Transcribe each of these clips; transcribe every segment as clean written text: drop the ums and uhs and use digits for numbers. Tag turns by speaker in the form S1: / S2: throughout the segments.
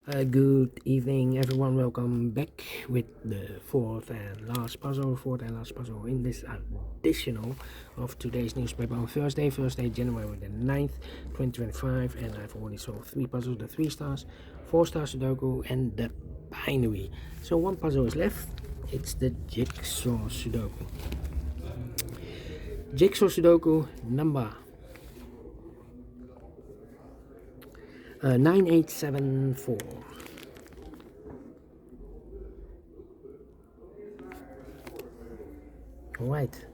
S1: Good evening, everyone. Welcome back with the fourth and last puzzle in this additional of today's newspaper on Thursday, January the 9th, 2025. And I've already solved 3 puzzles: the 3 stars, 4-star Sudoku, and the binary. So one puzzle is left. It's the Jigsaw Sudoku. Jigsaw Sudoku number 9874. Alright,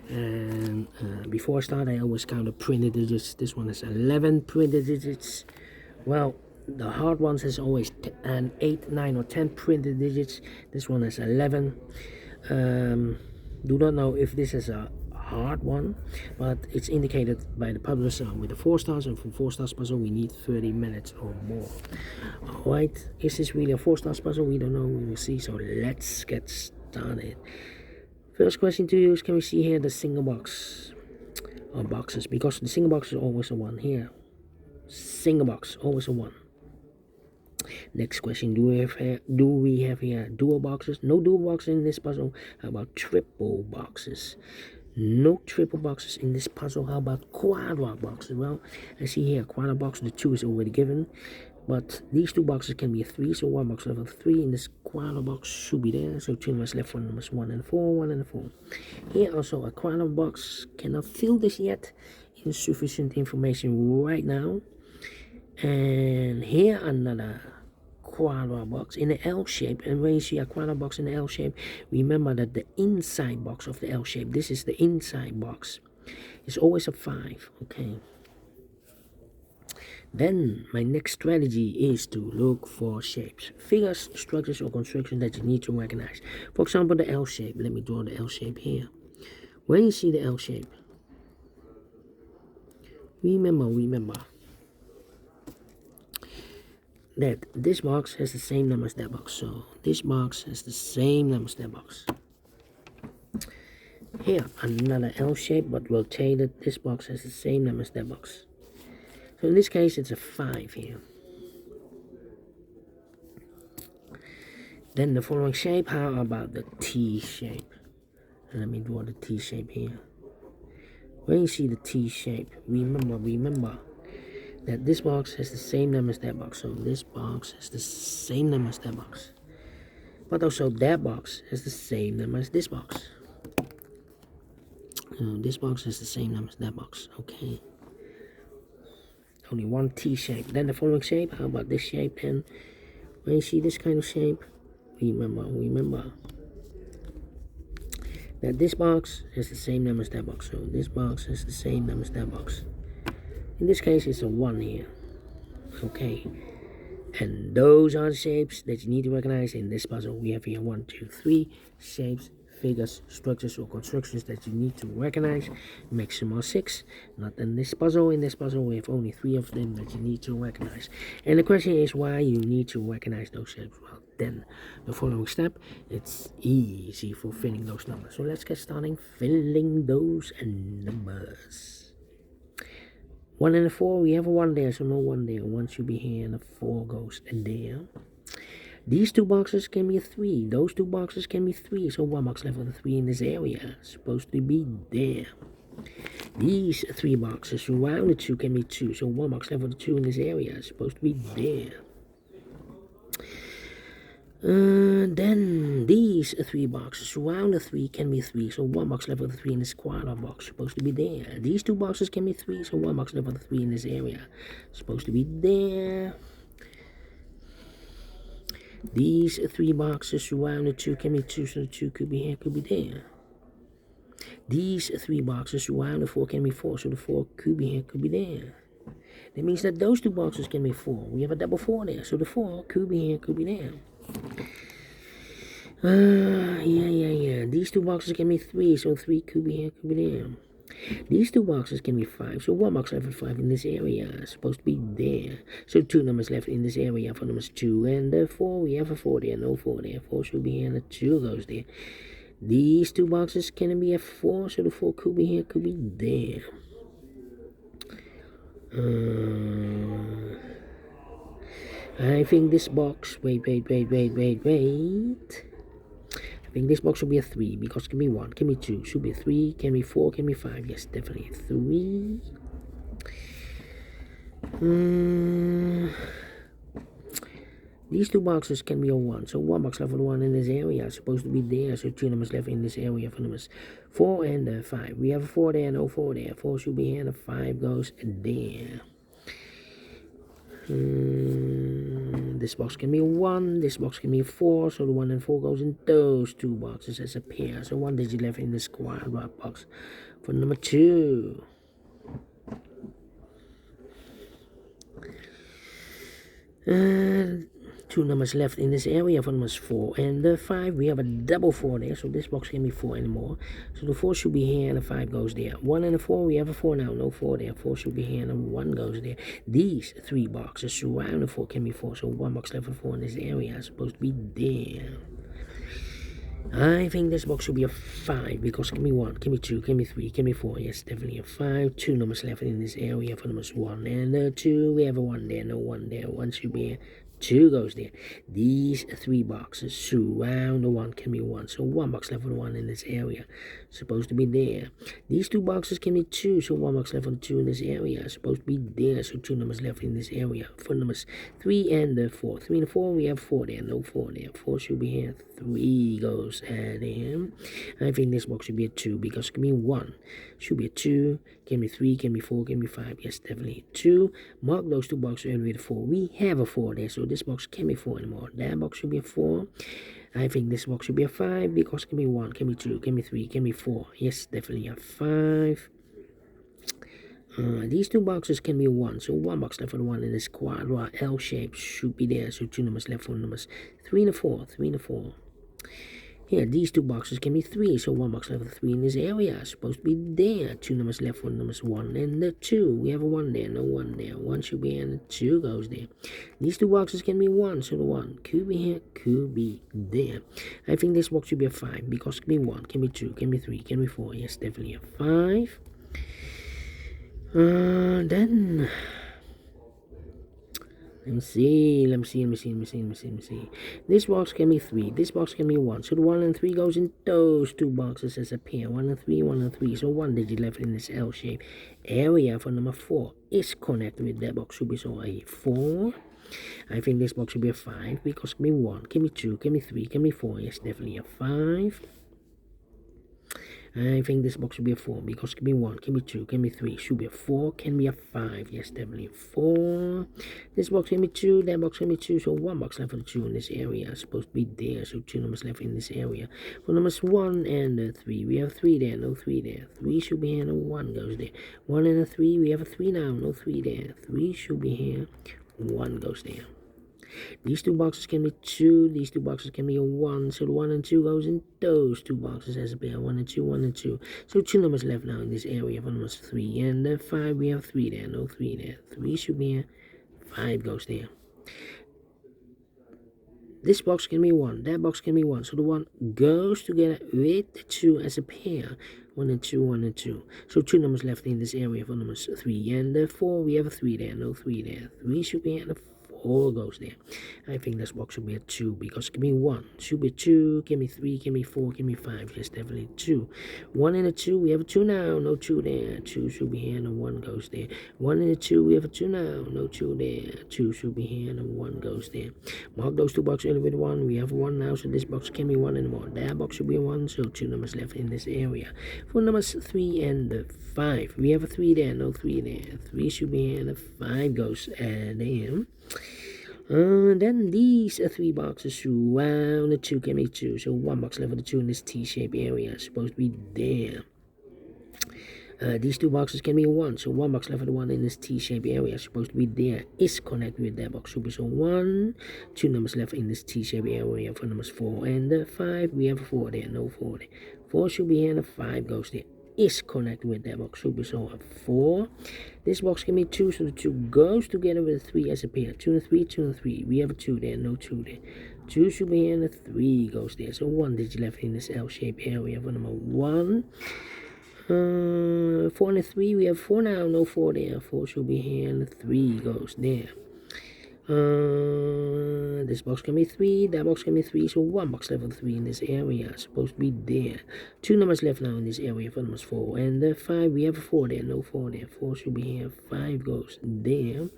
S1: and before I start, I always count the printed digits. This one is 11 printed digits. Well, the hard ones has always 8, 9, or 10 printed digits. This one is 11. Do not know if this is a hard one, but it's indicated by the publisher with the 4 stars, and for 4 stars puzzle we need 30 minutes or more. Alright, is this really a 4 stars puzzle? We don't know, we will see. So let's get started. First question to you is, can we see here the single box or boxes? Because the single box is always a 1 here. Single box, always a 1. Next question, do we have here dual boxes? No dual boxes in this puzzle. How about triple boxes? No triple boxes in this puzzle. How about quadra boxes? Well, I see here quadra box, the 2 is already given. But these 2 boxes can be a 3, so 1 box level 3 in this quadra box should be there. So 2 numbers left for numbers 1 and 4, 1 and 4. Here also a quadra box, cannot fill this yet. Insufficient information right now. And here another quadra box in the L shape, and when you see a quadra box in the L shape, remember that the inside box of the L shape, this is the inside box, is always a 5. Okay, then my next strategy is to look for shapes, figures, structures, or constructions that you need to recognize. For example, the L shape. Let me draw the L shape here. When you see the L shape, remember that this box has the same number as that box. So this box has the same number as that box. Here, another L shape, but rotated. This box has the same number as that box. So in this case, it's a 5 here. Then the following shape, how about the T shape? Let me draw the T shape here. When you see the T shape, remember that this box has the same number as that box. So this box has the same number as that box. But also that box has the same number as this box. This box has the same number as that box. Okay. Only one T shape. Then the following shape, how about this shape? And when you see this kind of shape, remember that this box has the same number as that box. So this box has the same number as that box. In this case, it's a 1 here. Okay. And those are the shapes that you need to recognize in this puzzle. We have here 1, 2, 3 shapes, figures, structures, or constructions that you need to recognize. Maximum 6. Not in this puzzle. In this puzzle, we have only 3 of them that you need to recognize. And the question is why you need to recognize those shapes. Well, then the following step, it's easy for filling those numbers. So let's get started filling those numbers. 1 and a 4, we have a 1 there, so no 1 there. 1 should be here, and a 4 goes in there. These 2 boxes can be a 3. Those 2 boxes can be 3, so 1 box left with a 3 in this area. Supposed to be there. These 3 boxes surrounded 2 can be 2, so 1 box left with a 2 in this area. Supposed to be there. Then these 3 boxes surround the 3 can be 3, so 1 box left with a 3 in this quadra box, supposed to be there. These 2 boxes can be 3, so 1 box left with a 3 in this area, supposed to be there. These 3 boxes surround the 2 can be 2, so the 2 could be here, could be there. These 3 boxes surround the 4 can be 4, so the 4 could be here, could be there. That means that those 2 boxes can be 4. We have a double 4 there, so the 4 could be here, could be there. Yeah. These 2 boxes can be 3, so 3 could be here, could be there. These 2 boxes can be 5, so 1 box left with 5 in this area, supposed to be there. So 2 numbers left in this area for numbers 2 and the 4. We have a 4 there, no 4 there. 4 should be here, and the 2 goes there. These 2 boxes can be a 4, so the 4 could be here, could be there. I think this box, wait. I think this box should be a 3 because give me 1, give me 2, should be a 3, give me 4, give me 5, yes, definitely a 3. These two boxes can be a 1, so 1 box left for the 1 in this area is supposed to be there, so 2 numbers left in this area for numbers 4 and 5. We have a 4 there, no 4 there, 4 should be here, and a 5 goes there. This box can be a 1, this box can be a 4, so the 1 and 4 goes in those two boxes as a pair. So 1 digit left in the square box for number 2. And 2 numbers left in this area for numbers 4 and 5. We have a double 4 there, so this box can be 4 anymore. So the 4 should be here and the 5 goes there. 1 and a 4, we have a 4 now, no 4 there. 4 should be here and a 1 goes there. These 3 boxes surround the 4 can be 4, so 1 box left for 4 in this area is supposed to be there. I think this box should be a 5 because give me 1, give me 2, give me 3, give me 4. Yes, definitely a 5. 2 numbers left in this area for numbers 1 and 2. We have a 1 there, no 1 there. 1 should be here. 2 goes there. These 3 boxes surround the 1 can be 1. So 1 box left for the 1 in this area. Supposed to be there. These 2 boxes can be 2. So 1 box left for the 2 in this area. Supposed to be there. So 2 numbers left in this area. For numbers 3 and 4. 3 and 4, we have 4 there. No 4 there. 4 should be here. 3 goes there. I think this box should be a 2 because it can be 1. Should be a 2. Can be 3, can be 4, can be 5. Yes, definitely 2. Mark those 2 boxes with a 4. We have a 4 there, so this box can't be 4 anymore. That box should be a 4. I think this box should be a 5 because it can be 1, can be 2, can be 3, can be 4. Yes, definitely a 5. These 2 boxes can be a 1, so 1 box left for the 1 in this quadra L shape should be there. So 2 numbers left for numbers 3 and 4, 3 and 4. Here, these 2 boxes can be 3, so 1 box left for 3 in this area is supposed to be there. 2 numbers left for numbers 1 and 2. We have a 1 there, no 1 there. 1 should be here and 2 goes there. These 2 boxes can be 1, so the 1 could be here, could be there. I think this box should be a 5 because it can be 1, can be 2, can be 3, can be 4. Yes, definitely a 5. Then let me see. This box can be 3. This box can be 1. So the 1 and 3 goes in those 2 boxes as a pair. 1 and 3, 1 and 3. So 1 digit left in this L shape area for number 4 is connected with that box. Should be so a 4. I think this box should be a 5 because it can be 1, can be 2, can be 3, can be 4. Yes, definitely a 5. I think this box should be a 4 because it can be 1, can be 2, can be 3, should be a 4, can be a 5. Yes, definitely a 4. This box can be 2, that box can be 2, so 1 box left for the 2 in this area is supposed to be there. So 2 numbers left in this area. For numbers 1 and 3, we have 3 there, no 3 there. 3 should be here, no 1 goes there. 1 and a 3, we have a 3 now, no 3 there. 3 should be here, 1 goes there. These 2 boxes can be 2. These 2 boxes can be a 1. So the 1 and 2 goes in those 2 boxes as a pair. 1 and 2, 1 and 2. So 2 numbers left now in this area for numbers 3 and 5. We have 3 there, no 3 there. 3 should be here. 5 goes there. This box can be 1. That box can be 1. So the 1 goes together with the 2 as a pair. 1 and 2, 1 and 2. So 2 numbers left in this area for numbers 3 and 4. We have a 3 there, no 3 there. 3 should be here. 4 goes there. I think this box should be a 2 because give me 1. Should be 2, give me 3, give me 4, give me 5. Yes, definitely 2. 1 and a 2, we have a 2 now, no 2 there. 2 should be here and a 1 goes there. 1 and a 2, we have a 2 now, no 2 there. 2 should be here and a 1 goes there. Mark those 2 boxes in with 1. We have 1 now, so this box can be 1 anymore. That box should be a 1, so 2 numbers left in this area. For numbers 3 and 5, we have a 3 there, no 3 there. 3 should be here and a 5 goes there. Then these 3 boxes surround the 2 can be 2. So 1 box left for the 2 in this T-shaped area is supposed to be there. These 2 boxes can be a 1. So 1 box left for the 1 in this T-shaped area is supposed to be there. Is connected with that box. Should be so 1. 2 numbers left in this T-shaped area for numbers 4 and 5. We have a 4 there, no 4 there. 4 should be here and a 5 goes there. Is connected with that box. Should be so a 4. This box can be 2, so the 2 goes together with a 3 as a pair. 2 and 3, 2 and 3. We have a 2 there, no 2 there. 2 should be here and a 3 goes there. So 1 digit left in this L-shaped area for number 1. 4 and a 3, we have 4 now, no 4 there. 4 should be here and a 3 goes there. This box can be 3, that box can be 3, so 1 box level 3 in this area, supposed to be there. 2 numbers left now in this area for numbers 4, and 5, we have a 4 there, no 4 there, 4 should be here, 5 goes there.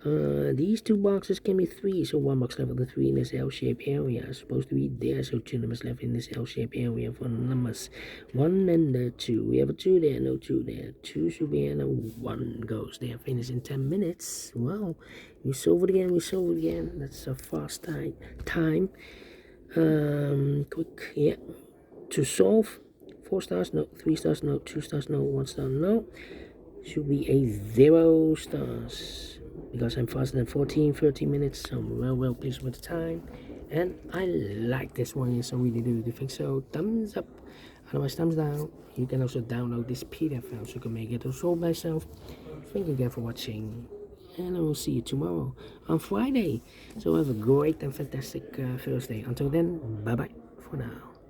S1: These 2 boxes can be 3, so 1 box level 3 in this L-shaped area, supposed to be there, so 2 numbers left in this L-shaped area for numbers 1 and 2. We have a 2 there, no 2 there, 2 should be here, no 1 goes there. Finish in 10 minutes. Wow, we solve it again, that's a fast time. Quick, yeah, to solve. 4 stars, no. 3 stars, no. 2 stars, no. 1 star, no. Should be a 0 stars. Because I'm faster than 13 minutes, so I'm well pleased with the time. And I like this one, so really do you think so? Thumbs up, otherwise thumbs down. You can also download this PDF file so you can make it also by yourself. Thank you again for watching, and I will see you tomorrow on Friday. So have a great and fantastic Thursday. Until then, bye bye for now.